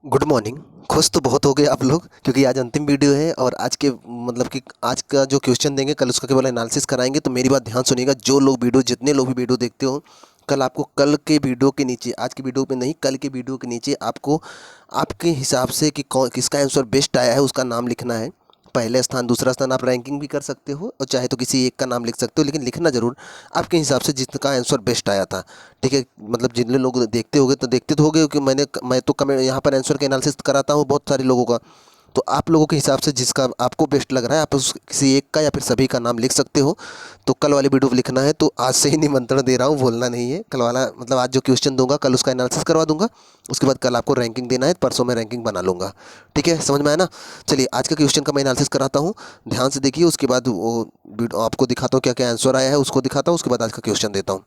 Good morning. खुश तो बहुत हो गए आप लोग क्योंकि आज अंतिम वीडियो है और आज के मतलब कि आज का जो क्वेश्चन देंगे कल उसका केवल एनालिसिस कराएंगे। तो मेरी बात ध्यान सुनिएगा, जो लोग वीडियो जितने लोग भी वीडियो देखते हो, कल आपको कल के वीडियो के नीचे, आज की वीडियो पे नहीं, कल के वीडियो के नीचे आपको आपके हिसाब से कि कौन किसका आंसर बेस्ट आया है उसका नाम लिखना है। पहले स्थान, दूसरा स्थान आप रैंकिंग भी कर सकते हो और चाहे तो किसी एक का नाम लिख सकते हो, लेकिन लिखना ज़रूर आपके हिसाब से जिसका आंसर बेस्ट आया था। ठीक है, मतलब जितने लोग देखते होंगे तो देखते तो होंगे कि मैं तो कमेंट यहाँ पर आंसर का एनालिसिस कराता हूँ बहुत सारे लोगों का। तो आप लोगों के हिसाब से जिसका आपको बेस्ट लग रहा है आप उस किसी एक का या फिर सभी का नाम लिख सकते हो। तो कल वाली वीडियो लिखना है, तो आज से ही निमंत्रण दे रहा हूँ, भूलना नहीं है। कल वाला मतलब आज जो क्वेश्चन दूंगा कल उसका एनालिसिस करवा दूंगा, उसके बाद कल आपको रैंकिंग देना है, परसों मैं रैंकिंग बना लूँगा। ठीक है, समझ में आया ना। चलिए आज का क्वेश्चन का मैं एनालिसिस कराता हूँ, ध्यान से देखिए। उसके बाद वो आपको दिखाता हूँ क्या क्या आंसर आया है, उसको दिखाता हूँ, उसके बाद आज का क्वेश्चन देता हूँ।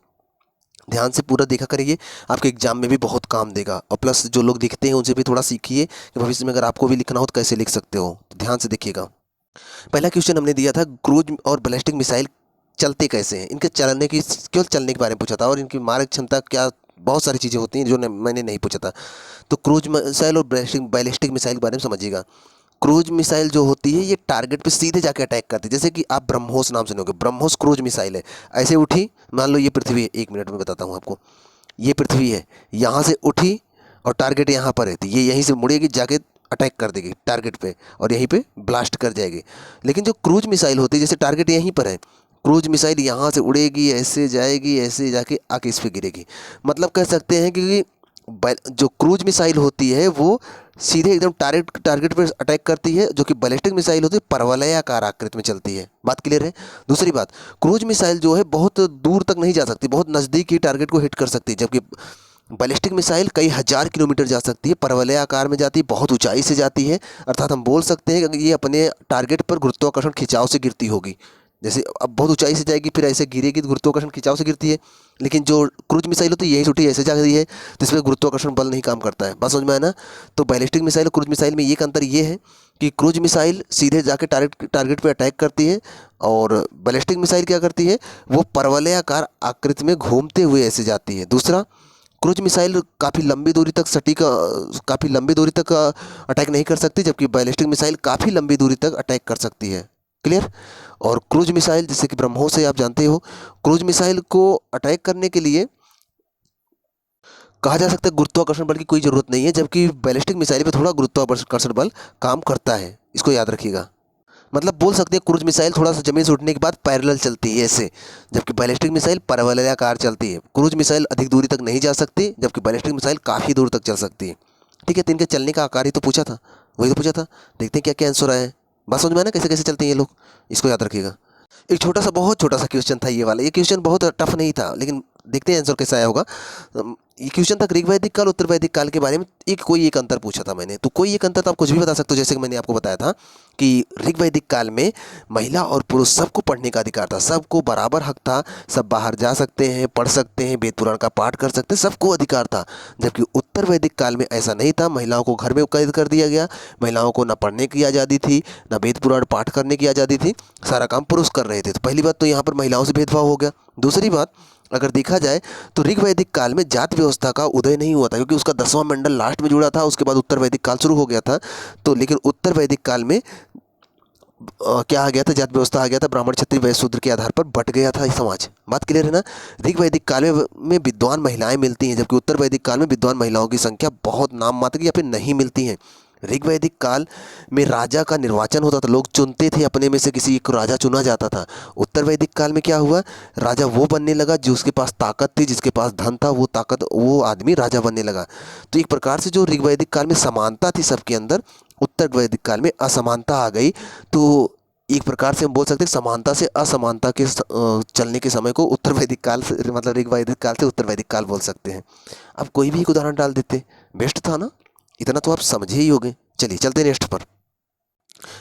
ध्यान से पूरा देखा करिए, आपके एग्जाम में भी बहुत काम देगा। और प्लस जो लोग दिखते हैं उनसे भी थोड़ा सीखिए कि भविष्य में अगर आपको भी लिखना हो तो कैसे लिख सकते हो। तो ध्यान से देखिएगा। पहला क्वेश्चन हमने दिया था, क्रूज और बैलिस्टिक मिसाइल चलते कैसे हैं, इनके चलने की, केवल चलने के बारे में पूछा था, और इनकी मारक क्षमता क्या, बहुत सारी चीज़ें होती हैं जो मैंने नहीं पूछा था। तो क्रूज मिसाइल और बैलिस्टिक बैलिस्टिक मिसाइल के बारे में समझिएगा। क्रूज मिसाइल जो होती है ये टारगेट पे सीधे जाके अटैक करती है। जैसे कि आप ब्रह्मोस नाम सुनोगे, ब्रह्मोस क्रूज मिसाइल है। ऐसे उठी, मान लो ये पृथ्वी है, 1 मिनट में बताता हूँ आपको। ये पृथ्वी है, यहाँ से उठी और टारगेट यहाँ पर है, तो ये यहीं से मुड़ेगी, जाके अटैक कर देगी टारगेट पे और यहीं पे ब्लास्ट कर जाएगी। लेकिन जो क्रूज मिसाइल होती है, जैसे टारगेट यहीं पर है, क्रूज मिसाइल यहाँ से उड़ेगी, ऐसे जाएगी, ऐसे जाके आके इस पे गिरेगी। मतलब कह सकते हैं कि जो क्रूज मिसाइल होती है वो सीधे एकदम टारगेट टारगेट पर अटैक करती है, जो कि बैलिस्टिक मिसाइल होती है परवलयाकार आकृति में चलती है। बात क्लियर है। दूसरी बात, क्रूज मिसाइल जो है बहुत दूर तक नहीं जा सकती, बहुत नज़दीक ही टारगेट को हिट कर सकती है, जबकि बैलिस्टिक मिसाइल कई हज़ार किलोमीटर जा सकती है, परवलयाकार में जाती है, बहुत ऊंचाई से जाती है। अर्थात हम बोल सकते हैं कि ये अपने टारगेट पर गुरुत्वाकर्षण खिंचाव से गिरती होगी। जैसे अब बहुत ऊंचाई से जाएगी फिर ऐसे गिरेगी तो गुरुत्वाकर्षण खिंचाव से गिरती है। लेकिन जो क्रूज मिसाइल होती है यही छुट्टी ऐसे जा रही है, तो इसमें गुरुत्वाकर्षण बल नहीं काम करता है। बात समझ में आया ना। तो बैलिस्टिक मिसाइल और क्रूज मिसाइल में एक अंतर ये है कि क्रूज मिसाइल सीधे जाके टारगेट टारगेट पे अटैक करती है, और बैलिस्टिक मिसाइल क्या करती है, वो परवलयाकार आकृति में घूमते हुए ऐसे जाती है। दूसरा, क्रूज मिसाइल काफ़ी लंबी दूरी तक सटीक काफ़ी लंबी दूरी तक अटैक नहीं कर सकती, जबकि बैलिस्टिक मिसाइल काफ़ी लंबी दूरी तक अटैक कर सकती है। क्लियर। और क्रूज मिसाइल जैसे कि ब्रह्मोस से आप जानते हो, क्रूज मिसाइल को अटैक करने के लिए कहा जा सकता है गुरुत्वाकर्षण बल की कोई ज़रूरत नहीं है, जबकि बैलिस्टिक मिसाइल पे थोड़ा गुरुत्वाकर्षण बल काम करता है, इसको याद रखिएगा। मतलब बोल सकते हैं क्रूज मिसाइल थोड़ा सा जमीन से उठने के बाद पैरेलल चलती है ऐसे, जबकि बैलिस्टिक मिसाइल परवलयाकार चलती है। क्रूज मिसाइल अधिक दूरी तक नहीं जा सकती, जबकि बैलिस्टिक मिसाइल काफ़ी दूर तक चल सकती है। ठीक है, तो इनके चलने का आकार ही तो पूछा था, वही तो पूछा था। देखते हैं क्या क्या आंसर आया है। बात समझ में आया ना कैसे कैसे चलते हैं ये लोग, इसको याद रखिएगा। एक छोटा सा, बहुत छोटा सा क्वेश्चन था ये वाला। ये क्वेश्चन बहुत टफ नहीं था, लेकिन देखते हैं आंसर कैसा आया होगा। ये क्वेश्चन था ऋग्वैदिक काल उत्तर वैदिक काल के बारे में, कोई एक अंतर पूछा था मैंने। तो कोई एक अंतर तो आप कुछ भी बता सकते हो, जैसे कि मैंने आपको बताया था कि ऋग्वैदिक काल में महिला और पुरुष सबको पढ़ने का अधिकार था, सबको बराबर हक था, सब बाहर जा सकते हैं, पढ़ सकते हैं, वेद पुराण का पाठ कर सकते हैं, सबको अधिकार था। जबकि उत्तर वैदिक काल में ऐसा नहीं था, महिलाओं को घर में कैद कर दिया गया, महिलाओं को ना पढ़ने की आज़ादी थी, ना वेद पुराण पाठ करने की आज़ादी थी, सारा काम पुरुष कर रहे थे। तो पहली बात तो यहाँ पर महिलाओं से भेदभाव हो गया। दूसरी बात, अगर देखा जाए तो ऋग वैदिक काल में जात व्यवस्था का उदय नहीं हुआ था, क्योंकि उसका 10वां मंडल लास्ट में जुड़ा था, उसके बाद उत्तर वैदिक काल शुरू हो गया था। तो लेकिन उत्तर वैदिक काल में क्या आ गया था, जात व्यवस्था आ गया था, ब्राह्मण क्षत्रिय वैश्य शूद्र के आधार पर बट गया था ये समाज। बात क्लियर है ना। ऋग वैदिक काल में विद्वान महिलाएं मिलती हैं, जबकि उत्तर वैदिक काल में विद्वान महिलाओं की संख्या बहुत नाम मात्र की या फिर नहीं मिलती हैं। ऋग वैदिक काल में राजा का निर्वाचन होता था, लोग चुनते थे, अपने में से किसी एक राजा चुना जाता था। उत्तर वैदिक काल में क्या हुआ, राजा वो बनने लगा जिसके पास ताकत थी, जिसके पास धन था, वो आदमी राजा बनने लगा। तो एक प्रकार से जो ऋग वैदिक काल में समानता थी सबके अंदर, उत्तर वैदिक काल में असमानता आ गई। तो एक प्रकार से हम बोल सकते हैं समानता से असमानता के चलने के समय को उत्तर वैदिक काल से, मतलब ऋग वैदिक काल से उत्तर वैदिक काल बोल सकते हैं। अब कोई भी एक उदाहरण डाल देते, बेस्ट था ना। इतना तो आप समझे ही होंगे। चलिए चलते नेक्स्ट पर।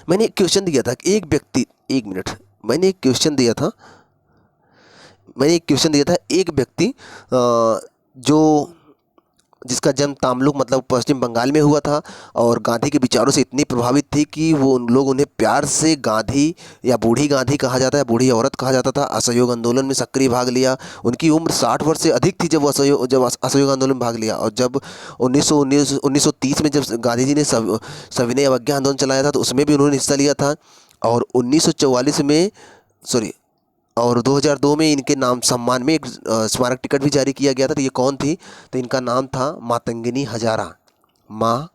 मैंने एक क्वेश्चन दिया था कि एक व्यक्ति, 1 मिनट, मैंने एक क्वेश्चन दिया था मैंने एक क्वेश्चन दिया था, एक व्यक्ति जो जिसका जन्म तामलुक मतलब पश्चिम बंगाल में हुआ था और गांधी के विचारों से इतनी प्रभावित थी कि वो उन लोग उन्हें प्यार से गांधी या बूढ़ी गांधी कहा जाता है, बूढ़ी औरत कहा जाता था। असहयोग आंदोलन में सक्रिय भाग लिया। उनकी उम्र 60 वर्ष से अधिक थी जब असहयोग आंदोलन में भाग लिया। और जब 1930 में जब गांधी जी ने सविनय अवज्ञा आंदोलन चलाया था तो उसमें भी उन्होंने हिस्सा लिया था। और 1944 में सॉरी और 2002 में इनके नाम सम्मान में एक स्मारक टिकट भी जारी किया गया था। तो ये कौन थी? तो इनका नाम था मातंगिनी हजारा। माँ,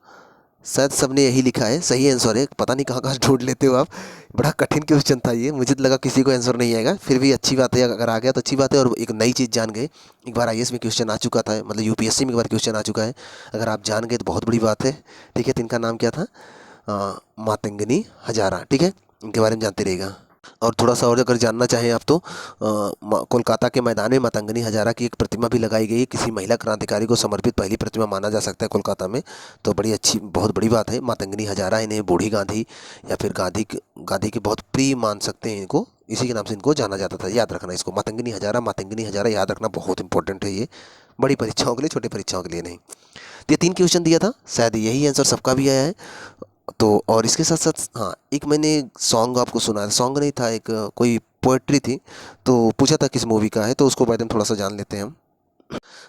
शायद सबने यही लिखा है, सही आंसर है। पता नहीं कहाँ कहाँ ढूंढ लेते हो आप। बड़ा कठिन क्वेश्चन था ये, मुझे तो लगा किसी को आंसर नहीं आएगा। फिर भी अच्छी बात है, अगर आ गया तो अच्छी बात है। और एक नई चीज़ जान गए। एक बार आईएएस में क्वेश्चन आ चुका था, मतलब यूपीएससी में एक बार क्वेश्चन आ चुका है। अगर आप जान गए तो बहुत बड़ी बात है। ठीक है, तो इनका नाम क्या था? मातंगिनी हजारा। ठीक है, इनके बारे में जानते रहिएगा। और थोड़ा सा और अगर जानना चाहें आप तो कोलकाता के मैदान में मातंगिनी हजारा की एक प्रतिमा भी लगाई गई है। किसी महिला क्रांतिकारी को समर्पित पहली प्रतिमा माना जा सकता है कोलकाता में। तो बड़ी अच्छी, बहुत बड़ी बात है। मातंगिनी हजारा, इन्हें बूढ़ी गांधी या फिर गांधी के बहुत प्रिय मान सकते हैं इनको। इसी के नाम से इनको जाना जाता था। याद रखना इसको, मातंगिनी हजारा याद रखना बहुत इंपॉर्टेंट है ये, बड़ी परीक्षाओं के लिए, छोटी परीक्षाओं के लिए नहीं। तो ये 3 क्वेश्चन दिया था, शायद यही आंसर सबका भी आया है। तो और इसके साथ साथ हाँ, एक मैंने सॉन्ग आपको सुनाया, सॉन्ग नहीं था, एक कोई पोएट्री थी। तो पूछा था किस मूवी का है, तो उसको बारे में थोड़ा सा जान लेते हैं हम।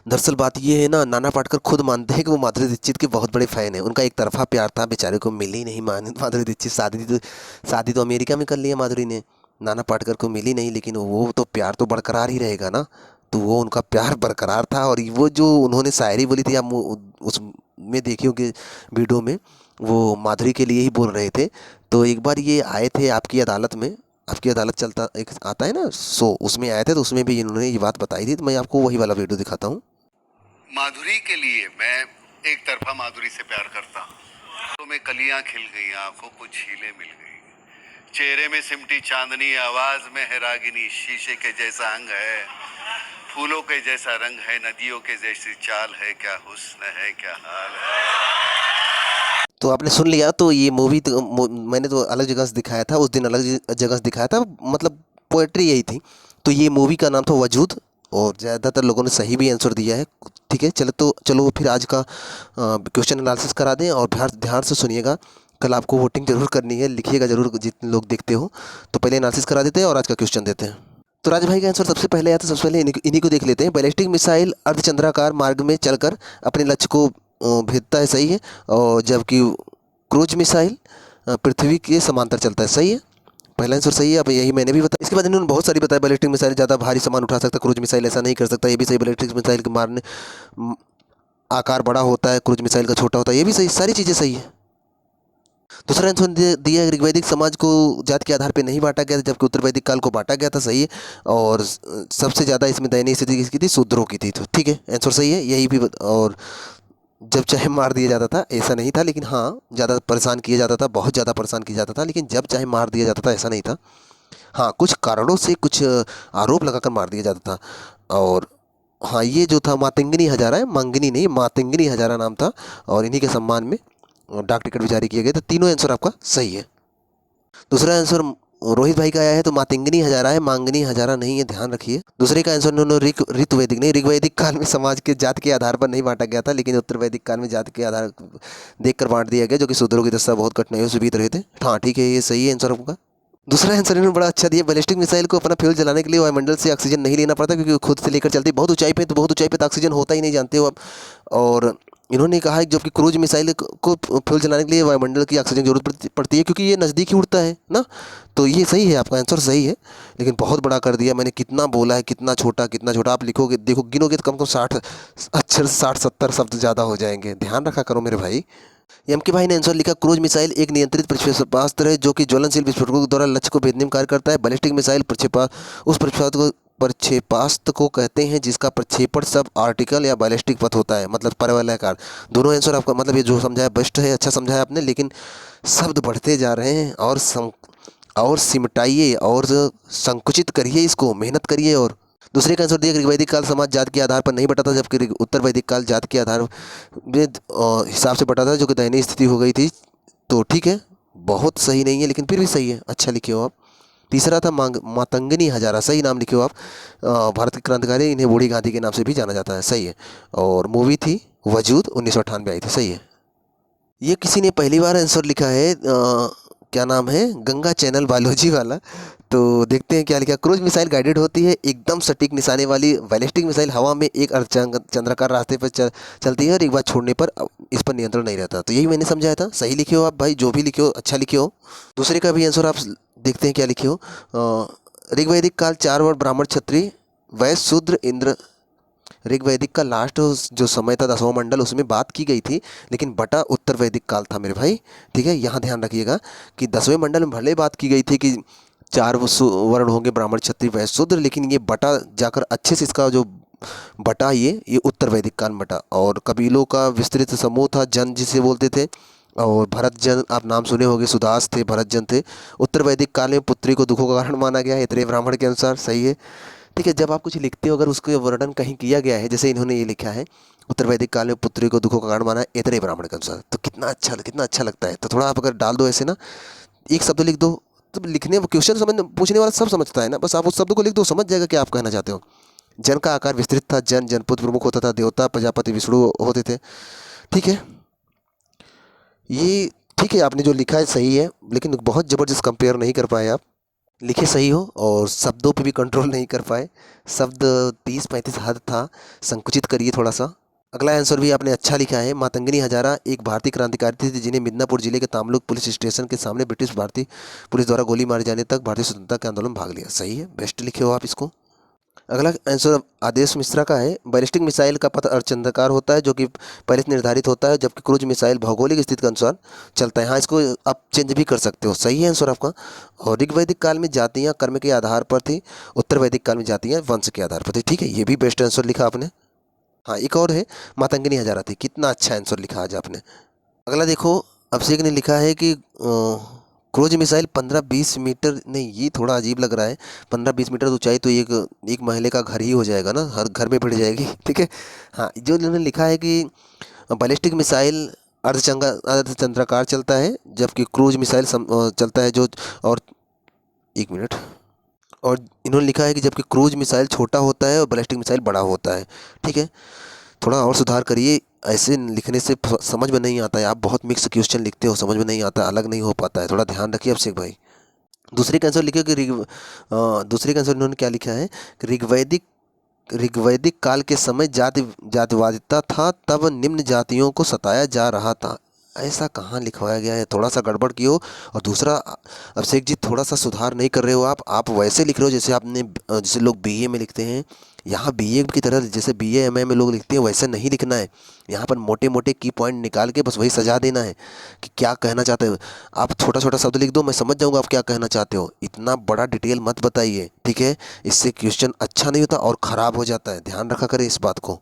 दरअसल बात ये है ना, नाना पाटेकर खुद मानते हैं कि वो माधुरी दीक्षित के बहुत बड़े फ़ैन हैं। उनका एक तरफा प्यार था, बेचारे को मिली नहीं माधुरी दीक्षित। शादी तो अमेरिका में कर लिया माधुरी ने, नाना पाटेकर को मिली नहीं। लेकिन वो तो प्यार तो बरकरार ही रहेगा ना। तो वो उनका प्यार बरकरार था। और वो जो उन्होंने शायरी बोली थी, आप उसमें देखी होगी वीडियो में, वो माधुरी के लिए ही बोल रहे थे। तो एक बार ये आए थे आपकी अदालत में, आपकी अदालत चलता एक आता है ना शो, उसमें आए थे। तो उसमें भी इन्होंने ये बात बताई थी। तो मैं आपको वही वाला वीडियो दिखाता हूँ। माधुरी के लिए मैं एक तरफा माधुरी से प्यार करता हूँ। तो में कलियां खिल गई, आंखों को झीलें मिल गई, चेहरे में सिमटी चांदनी, आवाज में है रागिनी, शीशे के जैसा अंग है, फूलों के जैसा रंग है, नदियों के जैसी चाल है, क्या हुस्न है, क्या हाल है। तो आपने सुन लिया। तो ये मूवी तो मैंने तो अलग जगह से दिखाया था, उस दिन अलग जगह से दिखाया था, मतलब पोएट्री यही थी। तो ये मूवी का नाम था वजूद। और ज़्यादातर लोगों ने सही भी आंसर दिया है। ठीक है, चलो फिर आज का क्वेश्चन एनालिसिस करा दें। और ध्यान ध्यान से सुनिएगा, कल आपको वोटिंग जरूर करनी है, लिखिएगा जरूर जितने लोग देखते हो। तो पहले एनालिसिस करा देते हैं और आज का क्वेश्चन देते हैं। तो राज भाई का आंसर सबसे पहले आया था। सबसे पहले इन्हीं को देख लेते हैं। बैलिस्टिक मिसाइल अर्धचंद्राकार मार्ग में चलकर अपने लक्ष्य को भेदता है, सही है। और जबकि क्रूज मिसाइल पृथ्वी के समांतर चलता है, सही है। पहला आंसर सही है। अब यही मैंने भी बताया। इसके बाद इन्होंने बहुत सारी बताया। बैलिस्टिक मिसाइल ज़्यादा भारी सामान उठा सकता है, क्रूज मिसाइल ऐसा नहीं कर सकता, ये भी सही। बैलिस्टिक मिसाइल के मारने आकार बड़ा होता है, क्रूज मिसाइल का छोटा होता है, ये भी सही। सारी चीज़ें सही है। दूसरा आंसर दिया, ऋग्वैदिक समाज को जात के आधार पर नहीं बांटा गया था, जबकि उत्तर वैदिक काल को बांटा गया था, सही है। और सबसे ज़्यादा इसमें दयनीय स्थिति किसकी थी? शूद्रों की थी। तो ठीक है, आंसर सही है यही भी। और जब चाहे मार दिया जाता था ऐसा नहीं था, लेकिन हाँ ज़्यादा परेशान किया जाता था, बहुत ज़्यादा परेशान किया जाता था, लेकिन जब चाहे मार दिया जाता था ऐसा नहीं था। हाँ, कुछ कारणों से कुछ आरोप लगाकर मार दिया जाता था। और हाँ, ये जो था मातंगिनी हजारा है, मांगनी नहीं, मातंगिनी हजारा नाम था। और इन्हीं के सम्मान में डाक टिकट भी जारी किए गए। तो तीनों आंसर आपका सही है। दूसरा आंसर रोहित भाई का आया है, तो मातंगिनी हजारा है, मांगनी हजारा नहीं है, ध्यान रखिए। दूसरे का आंसर उन्होंने ऋतुवैदिक नहीं, ऋग्वैदिक काल में समाज के जात के आधार पर नहीं बांटा गया था, लेकिन उत्तर वैदिक काल में जात के आधार देखकर बांट दिया गया, जो कि शूद्रों की दशा बहुत कठिनाइयों से बीत रहे थे। हाँ ठीक है, ये सही है आंसर आपका। दूसरा आंसर इन्होंने बड़ा अच्छा दिया। बैलिस्टिक मिसाइल को अपना फ्यूल जलाने के लिए वायुमंडल से ऑक्सीजन नहीं लेना पड़ता, क्योंकि खुद से लेकर चलती बहुत ऊंचाई पे। तो बहुत ऊंचाई पे तो ऑक्सीजन होता ही नहीं, जानते हो आप। और इन्होंने कहा है जबकि क्रूज मिसाइल को फ्यूल जलाने के लिए वायुमंडल की ऑक्सीजन जरूरत पड़ती है, क्योंकि ये नज़दीक ही उड़ता है ना। तो ये सही है, आपका आंसर सही है। लेकिन बहुत बड़ा कर दिया मैंने, कितना बोला है, कितना छोटा कितना छोटा। आप लिखोगे, देखो गिनोगे तो कम से कम 60 अक्षर, 60-70 शब्द ज़्यादा हो जाएंगे। ध्यान रखा करो मेरे भाई। एम के भाई ने आंसर लिखा, क्रूज मिसाइल एक नियंत्रित प्रक्षेपास्त्र है जो कि ज्वलनशील विस्फोटकों के द्वारा लक्ष्य को भेदने में कार्य करता है। बैलिस्टिक मिसाइल उस प्रक्षेपास्त्र को कहते हैं जिसका प्रक्षेपण सब आर्टिकल या बैलिस्टिक पथ होता है, मतलब परवलयाकार। दोनों आंसर आपका, मतलब ये जो समझाया बेस्ट है, अच्छा समझाया आपने। लेकिन शब्द बढ़ते जा रहे हैं, और सिमटाइए और संकुचित करिए, इसको मेहनत करिए। और दूसरे का आंसर दिया, ऋग्वैदिक काल समाज जात के आधार पर नहीं बटा था, जबकि उत्तर वैदिक काल जात के आधार में हिसाब से बटा था, जो कि दयनीय स्थिति हो गई थी। तो ठीक है, बहुत सही नहीं है, लेकिन फिर भी सही है, अच्छा लिखे हो आप। तीसरा था मातंगिनी हजारा, सही नाम लिखे हो आप। भारत के क्रांतिकारी, इन्हें बूढ़ी गांधी के नाम से भी जाना जाता है, सही है। और मूवी थी वजूद 1998 आई थी, सही है। ये किसी ने पहली बार आंसर लिखा है, क्या नाम है, गंगा चैनल बायोलॉजी वाला। तो देखते हैं क्या लिखा। क्रूज मिसाइल गाइडेड होती है, एकदम सटीक निशाने वाली। बैलिस्टिक मिसाइल हवा में एक चंद्राकार रास्ते पर चलती है और एक बार छोड़ने पर इस पर नियंत्रण नहीं रहता। तो यही मैंने समझाया था। सही लिखे हो आप भाई, जो भी लिखे हो अच्छा लिखे हो। दूसरे का भी आंसर आप देखते हैं क्या लिखे हो। ऋग्वैदिक काल 4 वर्ण ब्राह्मण क्षत्रिय वैश्य शूद्र इंद्र। ऋग्वैदिक का लास्ट जो समय था 10वां मंडल, उसमें बात की गई थी, लेकिन बटा उत्तर वैदिक काल था मेरे भाई। ठीक है, यहाँ ध्यान रखिएगा कि 10वें मंडल में भले बात की गई थी कि 4 वर्ण होंगे ब्राह्मण क्षत्रिय वैश्य शूद्र, लेकिन ये बटा जाकर अच्छे से इसका जो बटा ये उत्तर वैदिक काल में बटा। और कबीलों का विस्तृत समूह था, जन जिसे बोलते थे। और भरत जन, आप नाम सुने होंगे, सुदास थे, भरत जन थे। उत्तर वैदिक काल में पुत्री को दुखों का कारण माना गया है, इतरे ब्राह्मण के अनुसार, सही है। ठीक है, जब आप कुछ लिखते हो अगर उसके वर्णन कहीं किया गया है, जैसे इन्होंने ये लिखा है, उत्तर वैदिक काल में पुत्री को दुखों का कारण माना इतरे ब्राह्मण के अनुसार, तो कितना अच्छा लगता है। तो थोड़ा आप अगर डाल दो ऐसे ना, एक शब्द लिख दो, तो लिखने क्वेश्चन समझ पूछने वाला सब समझता है ना, बस आप उस शब्द को लिख दो, समझ जाएगा क्या आप कहना चाहते हो। जन का आकार विस्तृत था, जनपद प्रमुख होता था, देवता प्रजापति विष्णु होते थे। ठीक है, ये ठीक है, आपने जो लिखा है सही है, लेकिन बहुत ज़बरदस्त कंपेयर नहीं कर पाए आप। लिखे सही हो और शब्दों पे भी कंट्रोल नहीं कर पाए। शब्द 30-35 हद था, संकुचित करिए थोड़ा सा। अगला आंसर भी आपने अच्छा लिखा है। मातंगिनी हजारा एक भारतीय क्रांतिकारी थी जिन्हें मिदनापुर जिले के तामलुक पुलिस स्टेशन के सामने ब्रिटिश भारतीय पुलिस द्वारा गोली मारे जाने तक भारतीय स्वतंत्रता के आंदोलन में भाग लिया। सही है, बेस्ट लिखे हो आप इसको। अगला आंसर आदेश मिश्रा का है। बैलिस्टिक मिसाइल का पथ अर्धचंद्राकार होता है जो कि पहले से निर्धारित होता है, जबकि क्रूज मिसाइल भौगोलिक स्थिति के अनुसार चलता है। हाँ, इसको आप चेंज भी कर सकते हो, सही है आंसर आपका। और ऋग्वैदिक काल में जातियाँ कर्म के आधार पर थी, उत्तर वैदिक काल में जातियाँ वंश के आधार पर थी। ठीक है, ये भी बेस्ट आंसर लिखा आपने। हाँ, एक और है, मातंगिनी हजारा थी। कितना अच्छा आंसर लिखा आज आपने। अगला देखो, अभिषेक ने लिखा है कि क्रूज मिसाइल 15-20 मीटर, नहीं ये थोड़ा अजीब लग रहा है। 15-20 मीटर ऊंचाई तो एक महले का घर ही हो जाएगा ना, हर घर में भिड़ जाएगी। ठीक है, हाँ, जो इन्होंने लिखा है कि बैलिस्टिक मिसाइल अर्धचंद्राकार चलता है, जबकि क्रूज मिसाइल चलता है जो, और एक मिनट, और इन्होंने लिखा है कि जबकि क्रूज मिसाइल छोटा होता है और बैलिस्टिक मिसाइल बड़ा होता है। ठीक है, थोड़ा और सुधार करिए, ऐसे लिखने से समझ में नहीं आता है। आप बहुत मिक्स क्वेश्चन लिखते हो, समझ में नहीं आता, अलग नहीं हो पाता है, थोड़ा ध्यान रखिए अभिषेक भाई। दूसरे का आंसर लिखिए कि दूसरे का आंसर इन्होंने क्या लिखा है कि ऋग्वैदिक काल के समय जातिवादिता था, तब निम्न जातियों को सताया जा रहा था। ऐसा कहाँ लिखवाया गया है, थोड़ा सा गड़बड़ की हो। और दूसरा, अभिषेक जी थोड़ा सा सुधार नहीं कर रहे हो आप वैसे लिख रहे हो जैसे आपने, जैसे लोग बीए में लिखते हैं। यहाँ बीए की तरह जैसे बीए एमए में लोग लिखते हैं वैसे नहीं लिखना है। यहाँ पर मोटे मोटे की पॉइंट निकाल के बस वही सजा देना है कि क्या कहना चाहते हो आप। छोटा छोटा शब्द लिख दो, मैं समझ जाऊँगा आप क्या कहना चाहते हो। इतना बड़ा डिटेल मत बताइए, ठीक है, इससे क्वेश्चन अच्छा नहीं होता और ख़राब हो जाता है। ध्यान रखा करें इस बात को।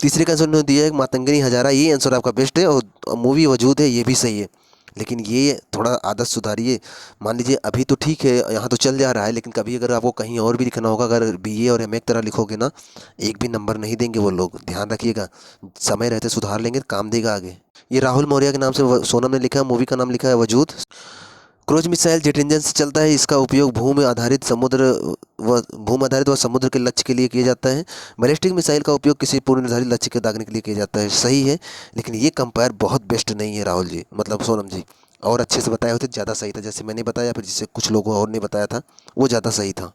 तीसरे का आंसर उन्होंने दिया है मातंगिनी हजारा, ये आंसर आपका बेस्ट है। और मूवी वजूद है, ये भी सही है, लेकिन ये थोड़ा आदत सुधारिए। मान लीजिए अभी तो ठीक है, यहाँ तो चल जा रहा है, लेकिन कभी अगर आपको कहीं और भी लिखना होगा, अगर बीए और एमए की तरह लिखोगे ना, एक भी नंबर नहीं देंगे वो लोग, ध्यान रखिएगा। समय रहते सुधार लेंगे, काम देगा आगे। ये राहुल मौर्य के नाम से सोनम ने लिखा है, मूवी का नाम लिखा है वजूद। क्रूज मिसाइल जेट इंजन से चलता है, इसका उपयोग भूमि आधारित व समुद्र के लक्ष्य के लिए किया जाता है। बैलिस्टिक मिसाइल का उपयोग किसी पूर्व निर्धारित लक्ष्य के दागने के लिए किया जाता है। सही है, लेकिन ये कंपेयर बहुत बेस्ट नहीं है राहुल जी, मतलब सोनम जी। और अच्छे से बताए होते ज़्यादा सही था, जैसे मैंने बताया, फिर जिससे कुछ लोगों और ने बताया था वो ज़्यादा सही था।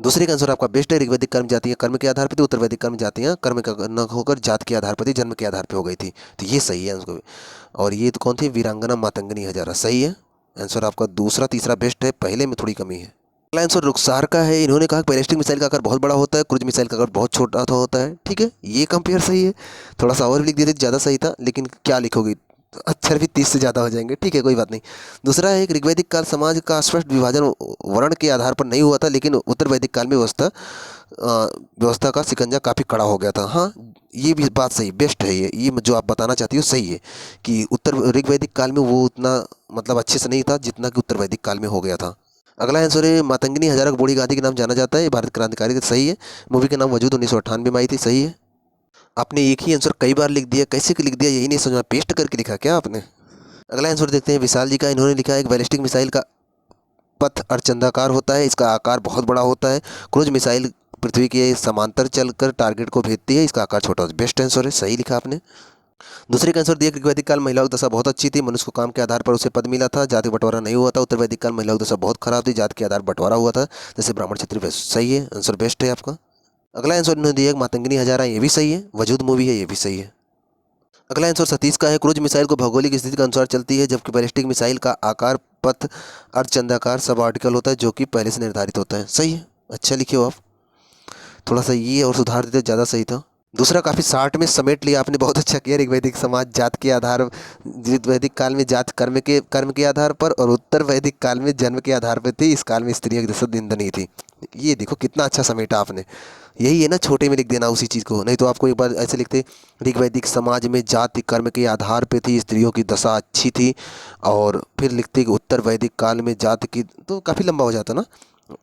दूसरे का आंसर आपका बेस्ट है। ऋग्वैदिक कर्म जातियाँ कर्म के आधार पर थी, उत्तर वैदिक कर्म जातियाँ कर्म का न होकर जात के आधार पर थी, जन्म के आधार पर हो गई थी। तो ये सही है उसको। और ये तो कौन थी, वीरांगना मातंगिनी हजारा। सही है आंसर आपका। दूसरा तीसरा बेस्ट है, पहले में थोड़ी कमी है। अगला आंसर रुखसार का है। इन्होंने कहा बैलिस्टिक मिसाइल का आकार बहुत बड़ा होता है, क्रूज मिसाइल का आकार बहुत छोटा होता है। ठीक है, ये कंपेयर सही है। थोड़ा सा और लिख दिए थे ज़्यादा सही था, लेकिन क्या लिखोगे, अक्षर भी 30 से ज़्यादा हो जाएंगे। ठीक है, कोई बात नहीं। दूसरा है कि ऋग्वैदिक काल समाज का स्पष्ट विभाजन वर्ण के आधार पर नहीं हुआ था, लेकिन उत्तर वैदिक काल में व्यवस्था का शिकंजा काफ़ी कड़ा हो गया था। हाँ, ये भी बात सही, बेस्ट है ये जो आप बताना चाहती हो सही है कि उत्तर ऋग्वैदिक काल में वो उतना मतलब अच्छे से नहीं था जितना कि उत्तर वैदिक काल में हो गया था। अगला आंसर है मातंगिनी हजारा को बूढ़ी गादी के नाम जाना जाता है, भारत क्रांतिकारी का। सही है। मूवी का नाम वजूद 1998 में आई थी। सही है। आपने एक ही आंसर कई बार लिख दिया, कैसे लिख दिया यही नहीं समझा, पेस्ट करके लिखा क्या आपने। अगला आंसर देखते हैं विशाल जी का। इन्होंने लिखा है कि बैलिस्टिक मिसाइल का पथ अर्धचंद्राकार होता है, इसका आकार बहुत बड़ा होता है। क्रूज मिसाइल पृथ्वी के समांतर चलकर टारगेट को भेजती है, इसका आकार छोटा। बेस्ट आंसर है, सही लिखा आपने। दूसरे का आंसर दिया कि वैदिक काल महिलाओं की दशा बहुत अच्छी थी, मनुष्य को काम के आधार पर उसे पद मिला था, जाति बंटवारा नहीं हुआ था। उत्तर वैदिक काल महिलाओं की दशा बहुत खराब थी, जाति के आधार बंटवारा हुआ था, जैसे ब्राह्मण क्षत्रिय वैश्य। सही है, आंसर बेस्ट है आपका। अगला आंसर इन्होंने दिया मातंगिनी हजारा, ये भी सही है, वजूद मूवी है, ये भी सही है। अगला आंसर सतीश का है, क्रूज मिसाइल को भौगोलिक स्थिति के अनुसार चलती है, जबकि बैलिस्टिक मिसाइल का आकार पथ अर्धचंद्राकार सब आर्टिकल होता है, जो कि पहले से निर्धारित होता है। सही है, अच्छा लिखे हो आप। थोड़ा सा ये और सुधार देते ज़्यादा सही था। दूसरा काफ़ी शार्ट में समेट लिया आपने, बहुत अच्छा किया। ऋग्वैदिक समाज जात के आधार, वैदिक काल में जात कर्म के आधार पर, और उत्तर वैदिक काल में जन्म के आधार पर थी। इस काल में स्त्रियों की दशा निंदनीय थी। ये देखो कितना अच्छा समेटा आपने। यही है ना, छोटे में लिख देना उसी चीज़ को, नहीं तो आपको एक बार ऐसे लिखते ऋग्वैदिक समाज में जाति कर्म के आधार पे थी, स्त्रियों की दशा अच्छी थी, और फिर लिखते कि उत्तर वैदिक काल में जाति की, तो काफ़ी लंबा हो जाता ना।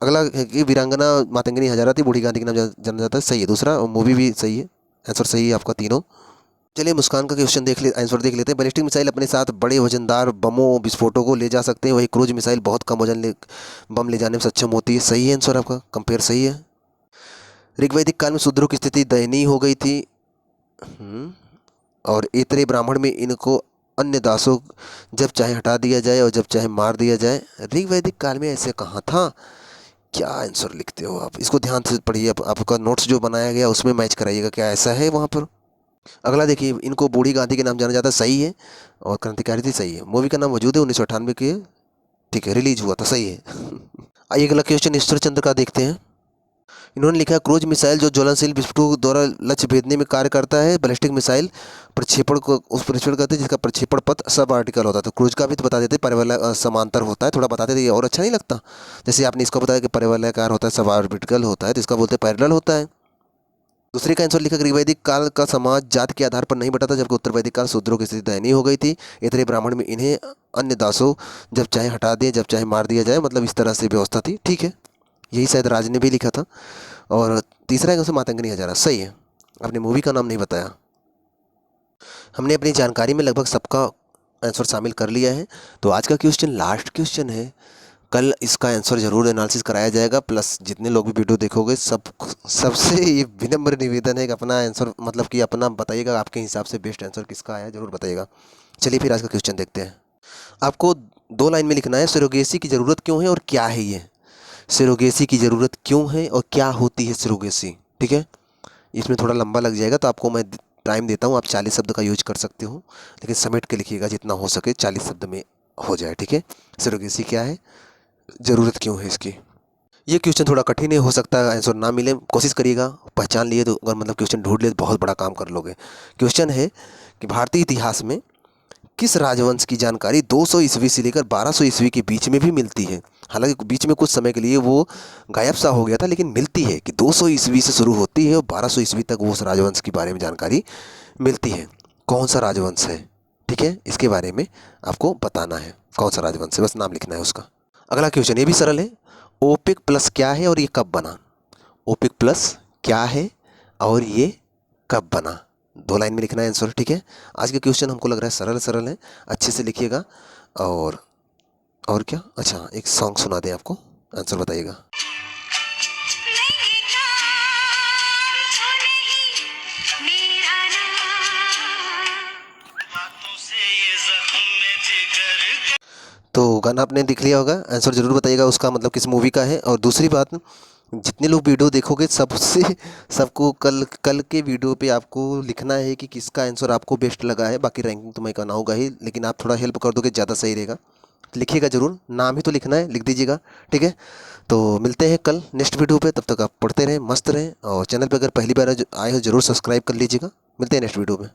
अगला है कि वीरांगना मातंगिनी हजारा थी, बूढ़ी गांधी के नाम जाना जाता है। सही है, दूसरा मूवी भी सही है, आंसर सही है आपका तीनों। चलिए मुस्कान का क्वेश्चन आंसर देख लेते हैं। बैलिस्टिक मिसाइल अपने साथ बड़े वजनदार बमों विस्फोटों को ले जा सकते हैं, वही क्रूज मिसाइल बहुत कम वजन बम ले जाने में सक्षम होती है। सही है आंसर आपका, कंपेयर सही है। ऋग्वैदिक काल में शूद्रों की स्थिति दयनीय हो गई थी, और इतरे ब्राह्मण में इनको अन्य दासों जब चाहे हटा दिया जाए और जब चाहे मार दिया जाए। ऋग्वैदिक काल में ऐसे कहाँ था? क्या आंसर लिखते हो आप? इसको ध्यान से पढ़िए, आपका नोट्स जो बनाया गया उसमें मैच कराइएगा, क्या ऐसा है वहाँ पर। अगला देखिए, इनको बूढ़ी गांधी के नाम जाना जाता है। सही है, और क्रांतिकारी थी। सही है, मूवी का नाम वजूद है, 1998 की है, ठीक है, रिलीज हुआ था। सही है। आइए अगला क्वेश्चन ईश्वर चंद्र का देखते हैं। इन्होंने लिखा क्रूज मिसाइल जो ज्वलनशील विस्फोटों द्वारा लक्ष्य भेदने में कार्य करता है, बैलिस्टिक मिसाइल प्रक्षेपण को उस प्रक्षेपण करते हैं जिसका प्रक्षेपण पथ सब आर्टिकल होता है। तो क्रूज का भी तो बता देते, परिवलय समांतर होता है, थोड़ा बताते थे, ये और अच्छा नहीं लगता। जैसे आपने इसको बताया कि परिवलयाकार होता है, सब ऑर्बिटल होता है, तो इसका बोलते हैं पैरेलल होता है। दूसरे का आंसर लिखा कि ऋग्वैदिक काल का समाज जात के आधार पर नहीं बटा था, जबकि उत्तर वैदिक काल शूद्रों की स्थिति दयनीय हो गई थी। इतने ब्राह्मण में इन्हें अन्य दासों जब चाहे हटा दिए, जब चाहे मार दिया जाए, मतलब इस तरह से व्यवस्था थी। ठीक है, यही शायद राज ने भी लिखा था। और तीसरा है मातंगिनी हजारा। सही है, आपने मूवी का नाम नहीं बताया। हमने अपनी जानकारी में लगभग सबका आंसर शामिल कर लिया है। तो आज का क्वेश्चन लास्ट क्वेश्चन है, कल इसका आंसर जरूर एनालिसिस कराया जाएगा। प्लस जितने लोग भी वीडियो देखोगे सबसे ये विनम्र निवेदन है कि अपना आंसर, मतलब कि अपना बताइएगा, आपके हिसाब से बेस्ट आंसर किसका आया, जरूर बताइएगा। चलिए फिर आज का क्वेश्चन देखते हैं। आपको 2 लाइन में लिखना है, सरोगेसी की ज़रूरत क्यों है और क्या है ये। सरोगेसी की ज़रूरत क्यों है और क्या होती है सरोगेसी। ठीक है, इसमें थोड़ा लंबा लग जाएगा, तो आपको मैं टाइम देता हूँ, आप 40 शब्द का यूज कर सकते हो, लेकिन समेट के लिखिएगा जितना हो सके, 40 शब्द में हो जाए। ठीक है, सरोगेसी क्या है, ज़रूरत क्यों है इसकी। ये क्वेश्चन थोड़ा कठिन है, हो सकता है आंसर ना मिले, कोशिश करिएगा। पहचान लिए तो, अगर मतलब क्वेश्चन ढूंढ लिए तो बहुत बड़ा काम कर लोगे। क्वेश्चन है कि भारतीय इतिहास में किस राजवंश की जानकारी 200 ईस्वी से लेकर 1200 ईस्वी के बीच में भी मिलती है। हालांकि बीच में कुछ समय के लिए वो गायब सा हो गया था, लेकिन मिलती है कि 200 ईस्वी से शुरू होती है और 1200 ईस्वी तक वो उस राजवंश के बारे में जानकारी मिलती है। कौन सा राजवंश है, ठीक है, इसके बारे में आपको बताना है कौन सा राजवंश है, बस नाम लिखना है उसका। अगला क्वेश्चन ये भी सरल है, ओपेक प्लस क्या है और ये कब बना। ओपेक प्लस क्या है और ये कब बना, 2 लाइन में लिखना है आंसर। ठीक है, आज के क्वेश्चन हमको लग रहा है सरल है, अच्छे से लिखिएगा। और क्या, अच्छा एक सॉन्ग सुना दें आपको, आंसर बताइएगा। तो गाना आपने दिख लिया होगा, आंसर ज़रूर बताइएगा उसका, मतलब किस मूवी का है। और दूसरी बात, जितने लोग वीडियो देखोगे सबको कल के वीडियो पे आपको लिखना है कि किसका आंसर आपको बेस्ट लगा है। बाकी रैंकिंग तो मैं बनाऊंगा ही, लेकिन आप थोड़ा हेल्प कर दोगे ज़्यादा सही रहेगा। लिखिएगा ज़रूर, नाम ही तो लिखना है, लिख दीजिएगा। ठीक है, तो मिलते हैं कल नेक्स्ट वीडियो पे, तब तक आप पढ़ते रहें, मस्त रहें, और चैनल पे अगर पहली बार आए हो ज़रूर सब्सक्राइब कर लीजिएगा। मिलते हैं नेक्स्ट वीडियो में।